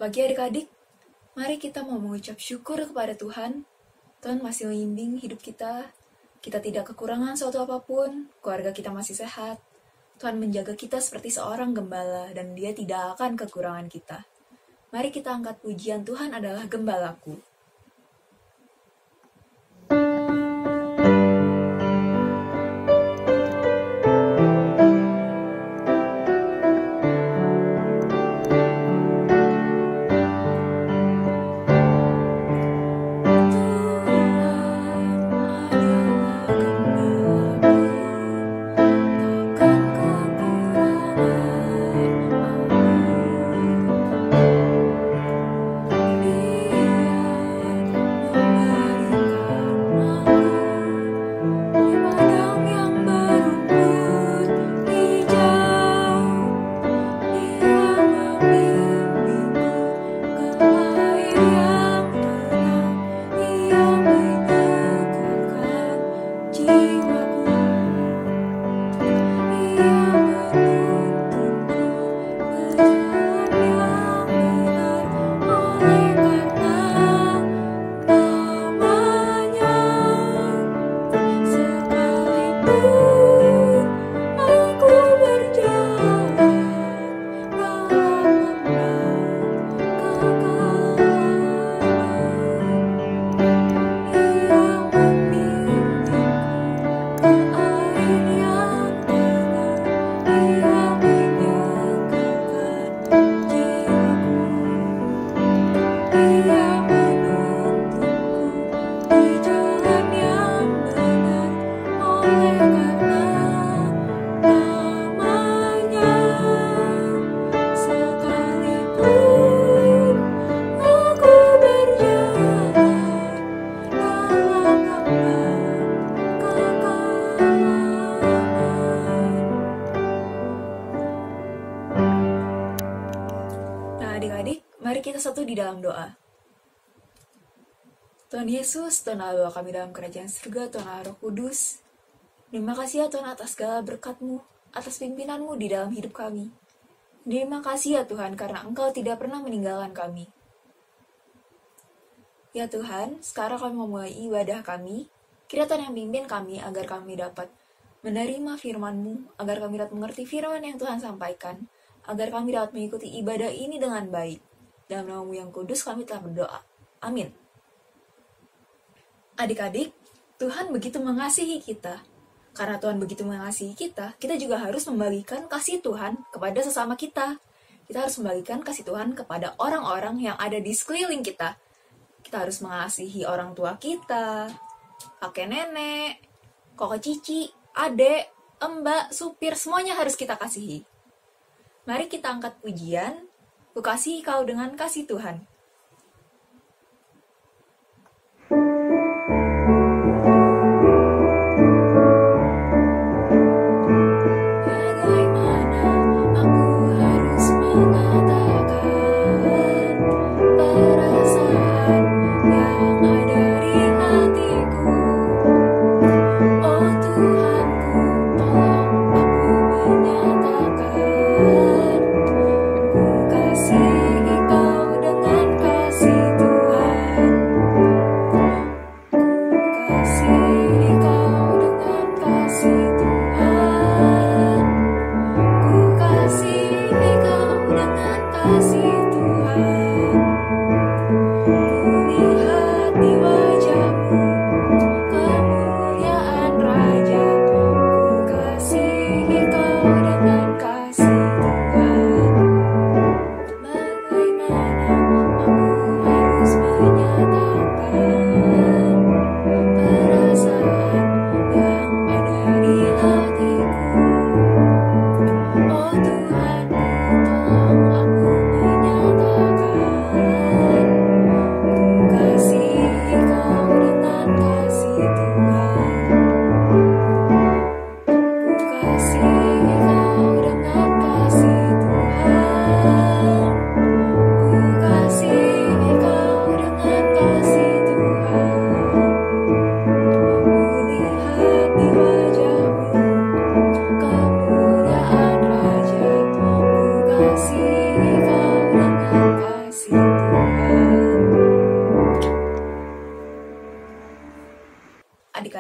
pagi adik-adik, mari kita mau mengucap syukur kepada Tuhan. Tuhan masih membimbing hidup kita, kita tidak kekurangan suatu apapun, keluarga kita masih sehat. Tuhan menjaga kita seperti seorang gembala dan Dia tidak akan kekurangan kita. Mari kita angkat pujian Tuhan adalah gembalaku. Mari kita satu di dalam doa. Tuhan Yesus, Tuhan Allah kami dalam kerajaan surga, Tuhan Allah Roh Kudus. Terima kasih ya Tuhan atas segala berkat-Mu, atas pimpinan-Mu di dalam hidup kami. Terima kasih ya Tuhan karena Engkau tidak pernah meninggalkan kami. Ya Tuhan, sekarang kami memulai ibadah kami. Kiranya Tuhan yang pimpin kami agar kami dapat menerima firman-Mu, agar kami dapat mengerti firman yang Tuhan sampaikan, agar kami dapat mengikuti ibadah ini dengan baik. Dalam nama-Mu yang kudus kami telah berdoa. Amin. Adik-adik, Tuhan begitu mengasihi kita. Karena Tuhan begitu mengasihi kita, kita juga harus membagikan kasih Tuhan kepada sesama kita. Kita harus membagikan kasih Tuhan kepada orang-orang yang ada di sekeliling kita. Kita harus mengasihi orang tua kita, kakek nenek, kakak cici, adek, mbak, supir, semuanya harus kita kasihi. Mari kita angkat pujian. Ku kasihi kau dengan kasih Tuhan. Dengan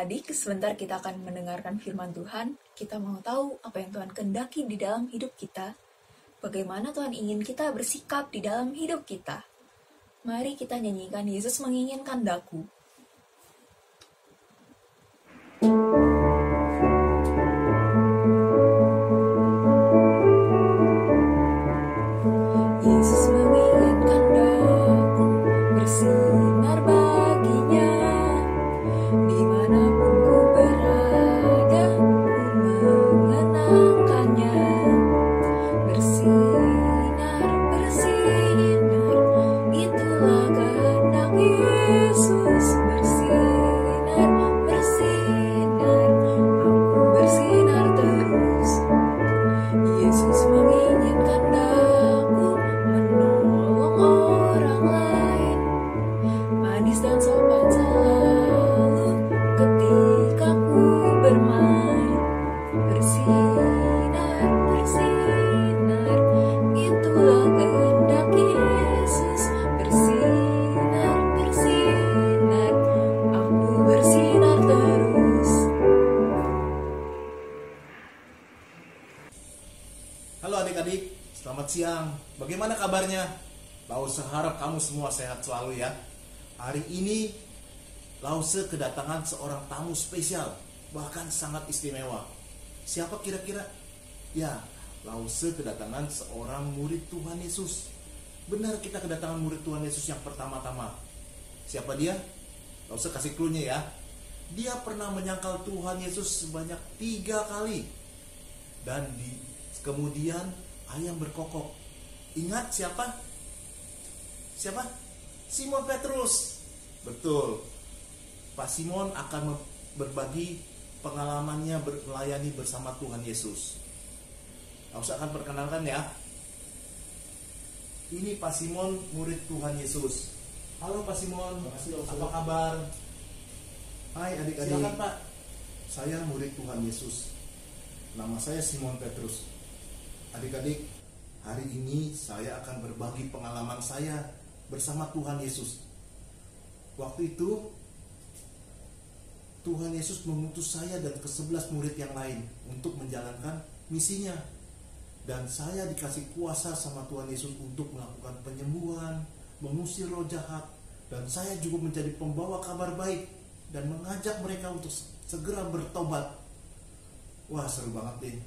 adik-adik, sebentar kita akan mendengarkan firman Tuhan. Kita mau tahu apa yang Tuhan kehendaki di dalam hidup kita. Bagaimana Tuhan ingin kita bersikap di dalam hidup kita. Mari kita nyanyikan Yesus menginginkan daku. Yesus menginginkan daku bersinar baginya. Dimanapun ku berada, ku mengenangkannya. Bersinar, bersinar, itulah kehendak Yesus. Bersinar, bersinar, aku bersinar terus. Yesus menginginkan daku menolong orang lain, manis dan sopan selalu ketika ku bermain. Bersinar, bersinar, itulah kehendak Yesus. Bersinar, bersinar, aku bersinar terus. Halo adik-adik, selamat siang. Bagaimana kabarnya? Lause harap kamu semua sehat selalu ya. Hari ini Lause kedatangan seorang tamu spesial, bahkan sangat istimewa. Siapa kira-kira? Ya, Lause kedatangan seorang murid Tuhan Yesus. Benar, kita kedatangan murid Tuhan Yesus yang pertama-tama. Siapa dia? Lause kasih clue-nya ya. Dia pernah menyangkal Tuhan Yesus sebanyak 3 kali. Dan kemudian ayam berkokok. Ingat siapa? Siapa? Simon Petrus. Betul. Pak Simon akan berbagi pengalamannya melayani bersama Tuhan Yesus. Saya akan perkenalkan ya. Ini Pak Simon, murid Tuhan Yesus. Halo Pak Simon, apa kabar? Hai adik-adik. Silakan Pak. Saya murid Tuhan Yesus. Nama saya Simon Petrus. Adik-adik, hari ini saya akan berbagi pengalaman saya bersama Tuhan Yesus. Waktu itu Tuhan Yesus mengutus saya dan ke-11 murid yang lain untuk menjalankan misinya. Dan saya dikasih kuasa sama Tuhan Yesus untuk melakukan penyembuhan, mengusir roh jahat, dan saya juga menjadi pembawa kabar baik dan mengajak mereka untuk segera bertobat. Wah, seru banget deh.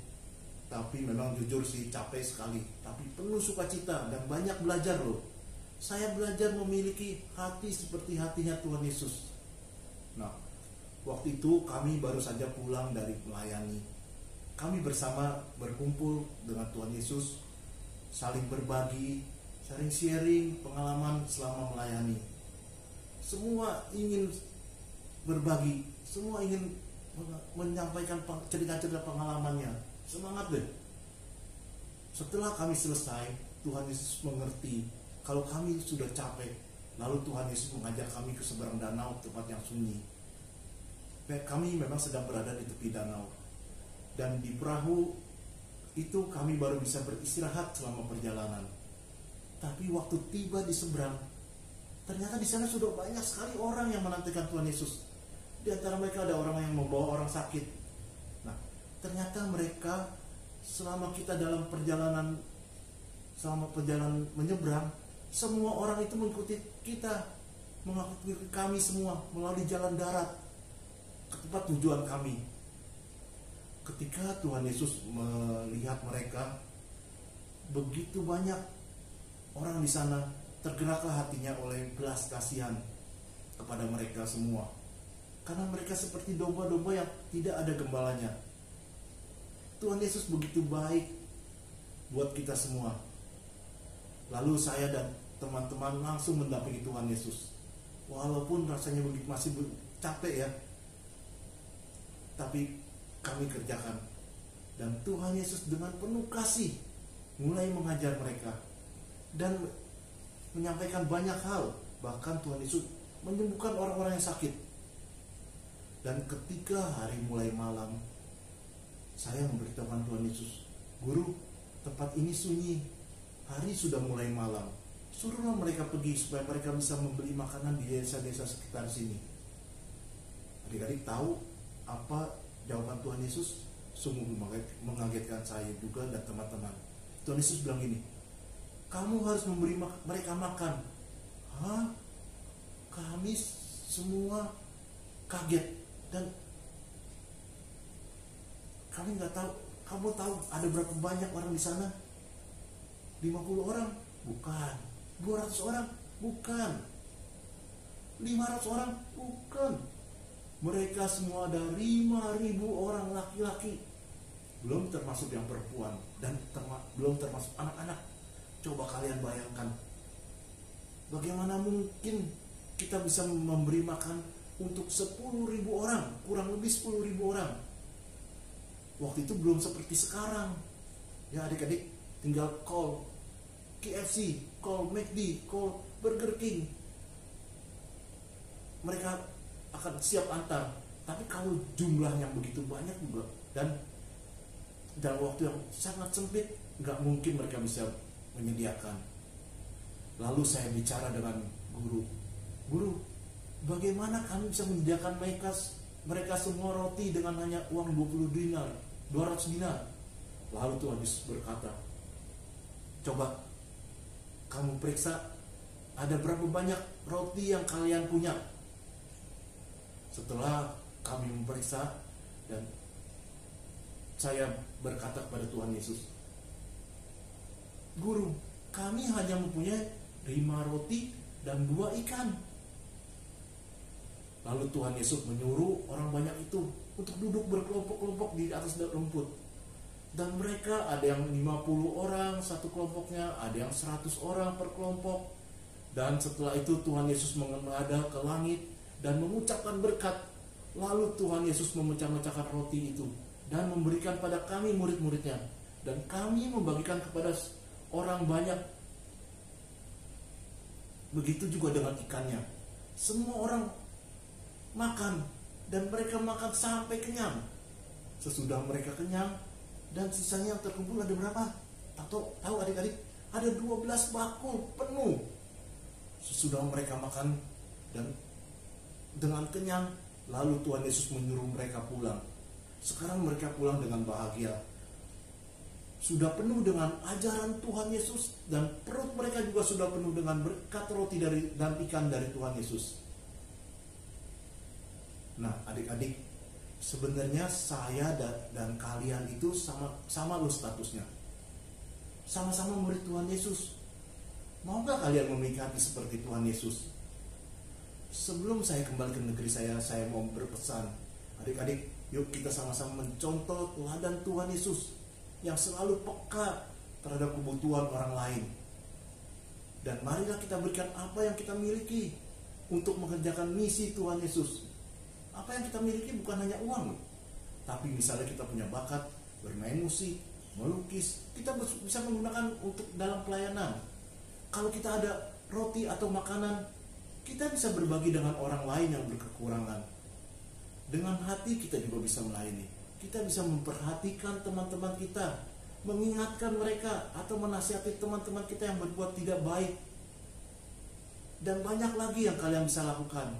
Tapi memang jujur sih capek sekali, tapi penuh sukacita dan banyak belajar loh. Saya belajar memiliki hati seperti hatinya Tuhan Yesus. Nah, waktu itu kami baru saja pulang dari melayani. Kami bersama berkumpul dengan Tuhan Yesus, saling berbagi, saling sharing pengalaman selama melayani. Semua ingin berbagi, semua ingin menyampaikan cerita-cerita pengalamannya. Semangat deh. Setelah kami selesai, Tuhan Yesus mengerti kalau kami sudah capek. Lalu Tuhan Yesus mengajak kami ke seberang danau, tempat yang sunyi. Kami memang sedang berada di tepi danau. Dan di perahu itu kami baru bisa beristirahat selama perjalanan. Tapi waktu tiba di seberang, ternyata di sana sudah banyak sekali orang yang menantikan Tuhan Yesus. Di antara mereka ada orang yang membawa orang sakit. Ternyata mereka selama kita dalam perjalanan menyeberang, semua orang itu mengikuti kita, mengikuti kami semua melalui jalan darat ke tempat tujuan kami. Ketika Tuhan Yesus melihat mereka, begitu banyak orang di sana, tergeraklah hatinya oleh belas kasihan kepada mereka semua. Karena mereka seperti domba-domba yang tidak ada gembalanya. Tuhan Yesus begitu baik buat kita semua. Lalu saya dan teman-teman langsung mendampingi Tuhan Yesus. Walaupun rasanya masih capek ya, tapi kami kerjakan. Dan Tuhan Yesus dengan penuh kasih mulai mengajar mereka dan menyampaikan banyak hal. Bahkan Tuhan Yesus menyembuhkan orang-orang yang sakit. Dan ketika hari mulai malam, saya memberitahukan Tuhan Yesus, "Guru, tempat ini sunyi, hari sudah mulai malam. Suruhlah mereka pergi supaya mereka bisa membeli makanan di desa-desa sekitar sini." Adik-adik tahu apa jawaban Tuhan Yesus? Sungguh mengagetkan saya juga dan teman-teman. Tuhan Yesus bilang gini, kamu harus memberi mereka makan. Hah? Kami semua kaget dan kami nggak tahu. Kamu tahu ada berapa banyak orang di sana? 50 orang? Bukan. 200 orang? Bukan. 500 orang? Bukan. Mereka semua ada 5.000 orang laki-laki. Belum termasuk yang perempuan dan belum termasuk anak-anak. Coba kalian bayangkan. Bagaimana mungkin kita bisa memberi makan untuk 10.000 orang, kurang lebih 10.000 orang. Waktu itu belum seperti sekarang. Ya adik-adik, tinggal call KFC, call McD, call Burger King. Mereka akan siap antar. Tapi kalau jumlahnya begitu banyak juga dan dalam waktu yang sangat sempit, nggak mungkin mereka bisa menyediakan. Lalu saya bicara dengan guru, bagaimana kami bisa menyediakan mereka semua roti dengan hanya uang 20 dinar, 200 dinar? Lalu Tuhan Yesus berkata, coba kamu periksa ada berapa banyak roti yang kalian punya. Setelah kami memeriksa dan saya berkata kepada Tuhan Yesus, Guru, kami hanya mempunyai 5 roti dan 2 ikan. Lalu Tuhan Yesus menyuruh orang banyak itu untuk duduk berkelompok-kelompok di atas rumput. Dan mereka ada yang 50 orang satu kelompoknya, ada yang 100 orang per kelompok. Dan setelah itu Tuhan Yesus menghadap ke langit dan mengucapkan berkat. Lalu Tuhan Yesus memecah-mecahkan roti itu dan memberikan pada kami murid-muridnya. Dan kami membagikan kepada orang banyak. Begitu juga dengan ikannya. Semua orang makan dan mereka makan sampai kenyang. Sesudah mereka kenyang dan sisanya yang terkumpul ada berapa? Tahu adik-adik? Ada 12 bakul penuh. Sesudah mereka makan dan dengan kenyang, lalu Tuhan Yesus menyuruh mereka pulang. Sekarang mereka pulang dengan bahagia. Sudah penuh dengan ajaran Tuhan Yesus dan perut mereka juga sudah penuh dengan berkat roti dan ikan dari Tuhan Yesus. Nah, adik-adik, sebenarnya saya dan kalian itu sama loh statusnya. Sama-sama murid Tuhan Yesus. Mau gak kalian memiliki seperti Tuhan Yesus? Sebelum saya kembali ke negeri saya mau berpesan, adik-adik, yuk kita sama-sama mencontoh teladan Tuhan Yesus yang selalu peka terhadap kebutuhan orang lain. Dan marilah kita berikan apa yang kita miliki untuk mengerjakan misi Tuhan Yesus. Apa yang kita miliki bukan hanya uang, tapi misalnya kita punya bakat bermain musik, melukis, kita bisa menggunakan untuk dalam pelayanan. Kalau kita ada roti atau makanan, kita bisa berbagi dengan orang lain yang berkekurangan. Dengan hati kita juga bisa melayani. Kita bisa memperhatikan teman-teman kita, mengingatkan mereka atau menasihati teman-teman kita yang berbuat tidak baik. Dan banyak lagi yang kalian bisa lakukan.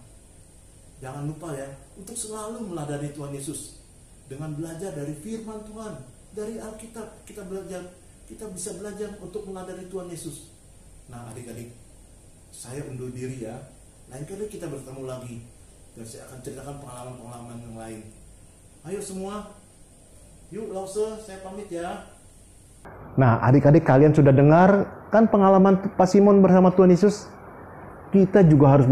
Jangan lupa ya, untuk selalu meladani Tuhan Yesus. Dengan belajar dari firman Tuhan, dari Alkitab, kita bisa belajar untuk meladani Tuhan Yesus. Nah adik-adik, saya undur diri ya. Lain kali kita bertemu lagi dan saya akan ceritakan pengalaman-pengalaman yang lain. Ayo semua, yuk Lause, saya pamit ya. Nah adik-adik, kalian sudah dengar kan pengalaman Pak Simon bersama Tuhan Yesus? Kita juga harus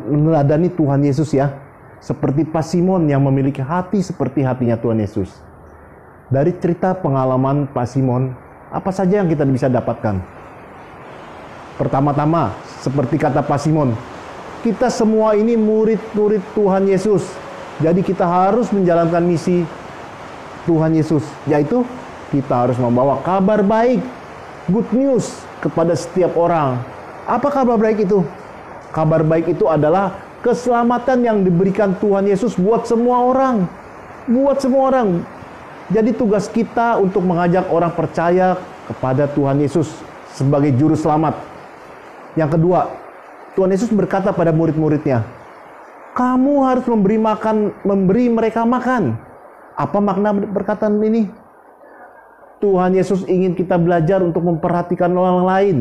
meladani Tuhan Yesus ya. Seperti Pak Simon yang memiliki hati seperti hatinya Tuhan Yesus. Dari cerita pengalaman Pak Simon, apa saja yang kita bisa dapatkan? Pertama-tama, seperti kata Pak Simon, kita semua ini murid-murid Tuhan Yesus. Jadi kita harus menjalankan misi Tuhan Yesus, yaitu kita harus membawa kabar baik, good news kepada setiap orang. Apa kabar baik itu? Kabar baik itu adalah keselamatan yang diberikan Tuhan Yesus buat semua orang. Buat semua orang. Jadi tugas kita untuk mengajak orang percaya kepada Tuhan Yesus sebagai juru selamat. Yang kedua, Tuhan Yesus berkata pada murid-muridnya, kamu harus memberi mereka makan. Apa makna perkataan ini? Tuhan Yesus ingin kita belajar untuk memperhatikan orang lain.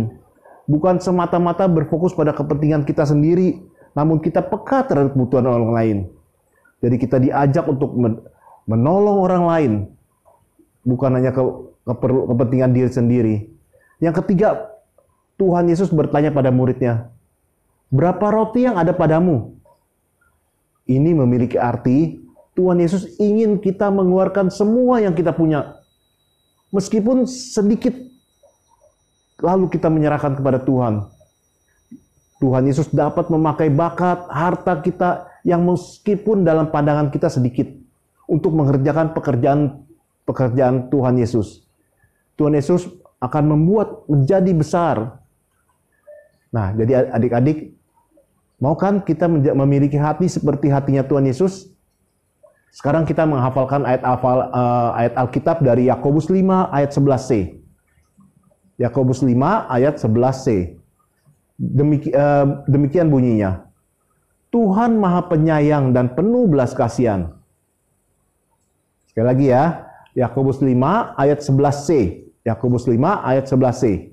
Bukan semata-mata berfokus pada kepentingan kita sendiri, namun kita peka terhadap kebutuhan orang lain. Jadi kita diajak untuk menolong orang lain, bukan hanya kepentingan diri sendiri. Yang ketiga, Tuhan Yesus bertanya pada muridnya, berapa roti yang ada padamu? Ini memiliki arti, Tuhan Yesus ingin kita mengeluarkan semua yang kita punya. Meskipun sedikit, lalu kita menyerahkan kepada Tuhan. Tuhan Yesus dapat memakai bakat, harta kita yang meskipun dalam pandangan kita sedikit untuk mengerjakan pekerjaan Tuhan Yesus. Tuhan Yesus akan membuat menjadi besar. Nah, jadi adik-adik, mau kan kita memiliki hati seperti hatinya Tuhan Yesus? Sekarang kita menghafalkan ayat Alkitab dari Yakobus 5 ayat 11c. Yakobus 5 ayat 11c. Demikian bunyinya. Tuhan Maha Penyayang dan penuh belas kasihan. Sekali lagi ya. Yakobus 5 ayat 11c. Yakobus 5 ayat 11c.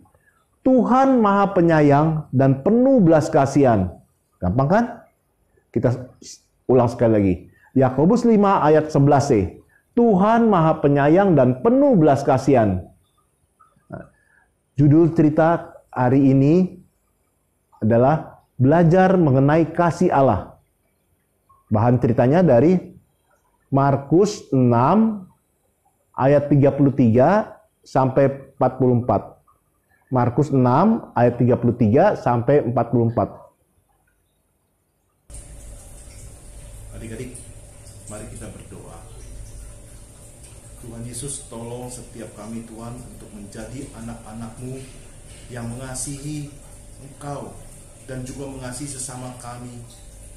Tuhan Maha Penyayang dan penuh belas kasihan. Gampang kan? Kita ulang sekali lagi. Yakobus 5 ayat 11c. Tuhan Maha Penyayang dan penuh belas kasihan. Judul cerita hari ini adalah belajar mengenai kasih Allah. Bahan ceritanya dari Markus 6 ayat 33 sampai 44. Markus 6 ayat 33 sampai 44. Adik-adik, mari kita berdoa. Tuhan Yesus, tolong setiap kami Tuhan untuk menjadi anak-anak-Mu yang mengasihi Engkau dan juga mengasihi sesama kami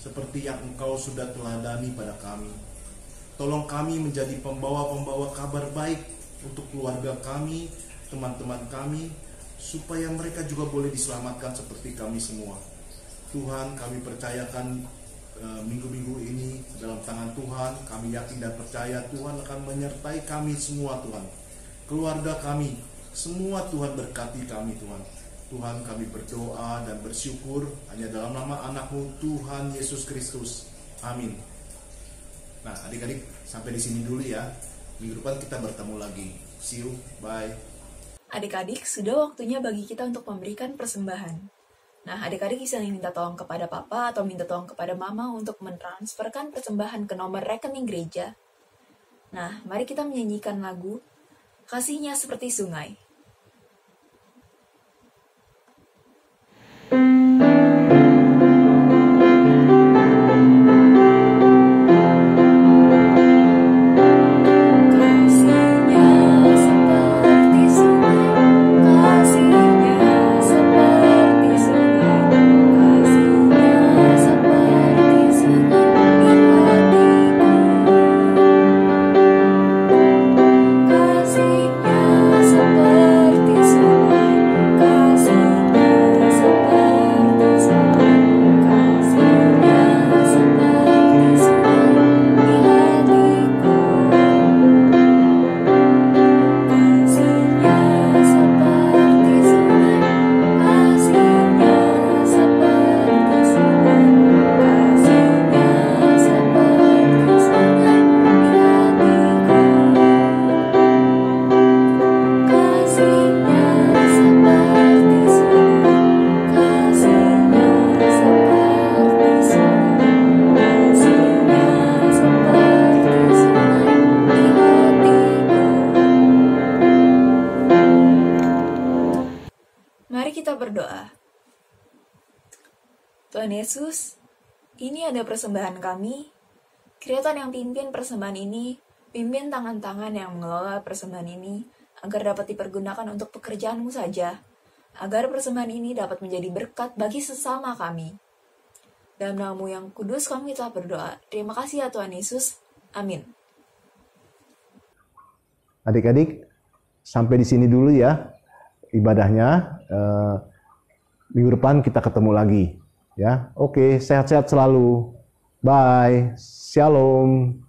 seperti yang Engkau sudah teladani pada kami. Tolong kami menjadi pembawa-pembawa kabar baik untuk keluarga kami, teman-teman kami, supaya mereka juga boleh diselamatkan seperti kami semua. Tuhan, kami percayakan minggu-minggu ini dalam tangan Tuhan. Kami yakin dan percaya Tuhan akan menyertai kami semua Tuhan. Keluarga kami, semua Tuhan berkati kami Tuhan. Tuhan, kami berdoa dan bersyukur hanya dalam nama anak-Mu Tuhan Yesus Kristus. Amin. Nah, adik-adik, sampai di sini dulu ya. Minggu depan kita bertemu lagi. See you, bye. Adik-adik, sudah waktunya bagi kita untuk memberikan persembahan. Nah, adik-adik bisa minta tolong kepada papa atau minta tolong kepada mama untuk mentransferkan persembahan ke nomor rekening gereja. Nah, mari kita menyanyikan lagu Kasihnya Seperti Sungai. Berdoa. Tuhan Yesus, ini ada persembahan kami. Kiranya yang pimpin persembahan ini, pimpin tangan-tangan yang mengelola persembahan ini, agar dapat dipergunakan untuk pekerjaan-Mu saja, agar persembahan ini dapat menjadi berkat bagi sesama kami. Dalam nama-Mu yang kudus kami telah berdoa. Terima kasih ya Tuhan Yesus. Amin. Adik-adik, sampai di sini dulu ya ibadahnya. Minggu depan kita ketemu lagi ya. Oke, sehat-sehat selalu. Bye. Shalom.